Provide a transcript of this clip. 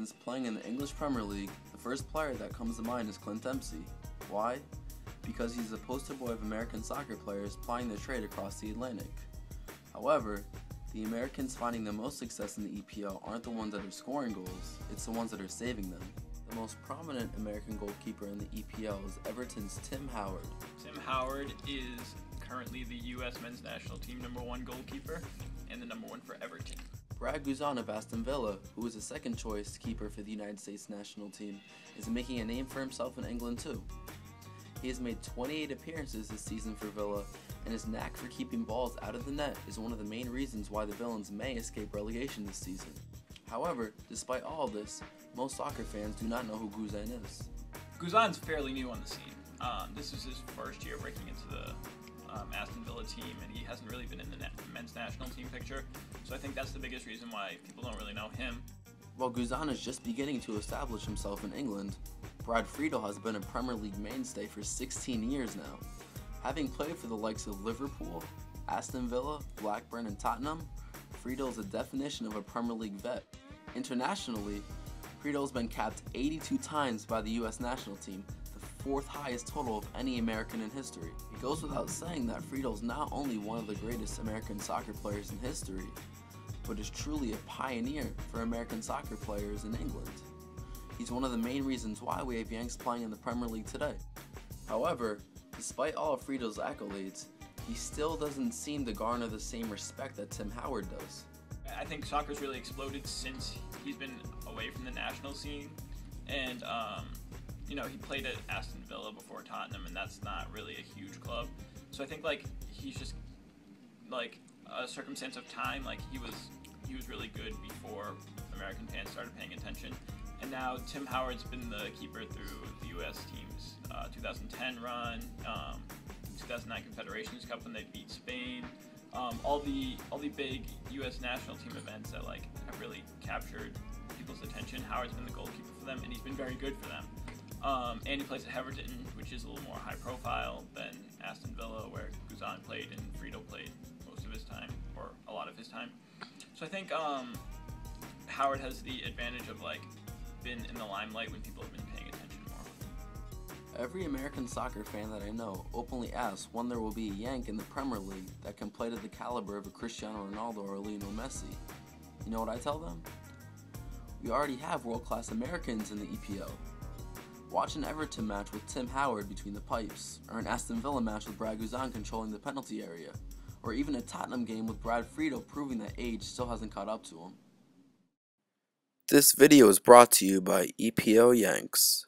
Americans playing in the English Premier League, the first player that comes to mind is Clint Dempsey. Why? Because he's the poster boy of American soccer players plying their trade across the Atlantic. However, the Americans finding the most success in the EPL aren't the ones that are scoring goals, it's the ones that are saving them. The most prominent American goalkeeper in the EPL is Everton's Tim Howard. Tim Howard is currently the U.S. men's national team #1 goalkeeper and the #1 for Everton. Brad Guzan of Aston Villa, who is a second choice keeper for the United States national team, is making a name for himself in England too. He has made 28 appearances this season for Villa, and his knack for keeping balls out of the net is one of the main reasons why the Villains may escape relegation this season. However, despite all of this, most soccer fans do not know who Guzan is. Guzan's fairly new on the scene. This is his first year breaking into the Aston Villa team, and he hasn't really been in the men's national team picture, so I think that's the biggest reason why people don't really know him. While Guzan is just beginning to establish himself in England, Brad Friedel has been a Premier League mainstay for 16 years now. Having played for the likes of Liverpool, Aston Villa, Blackburn, and Tottenham, Friedel is the definition of a Premier League vet. Internationally, Friedel has been capped 82 times by the US national team, the 4th highest total of any American in history. It goes without saying that Friedel is not only one of the greatest American soccer players in history, but is truly a pioneer for American soccer players in England. He's one of the main reasons why we have Yanks playing in the Premier League today. However, despite all of Friedel's accolades, he still doesn't seem to garner the same respect that Tim Howard does. I think soccer's really exploded since he's been away from the national scene, and he played at Aston Villa before Tottenham, and that's not really a huge club. So I think he's just a circumstance of time. He was really good before American fans started paying attention, and now Tim Howard's been the keeper through the U.S. team's 2010 run, 2009 Confederations Cup when they beat Spain. All the big U.S. national team events that have really captured people's attention. Howard's been the goalkeeper for them, and he's been very good for them. And he plays at Everton, which is a little more high profile than Aston Villa, where Guzan played and Friedel played most of his time, or a lot of his time. So I think Howard has the advantage of been in the limelight when people have been paying attention more. Every American soccer fan that I know openly asks when there will be a Yank in the Premier League that can play to the caliber of a Cristiano Ronaldo or Lionel Messi. You know what I tell them? We already have world-class Americans in the EPL. Watch an Everton match with Tim Howard between the pipes, or an Aston Villa match with Brad Guzan controlling the penalty area, or even a Tottenham game with Brad Friedel proving that age still hasn't caught up to him. This video is brought to you by EPL Yanks.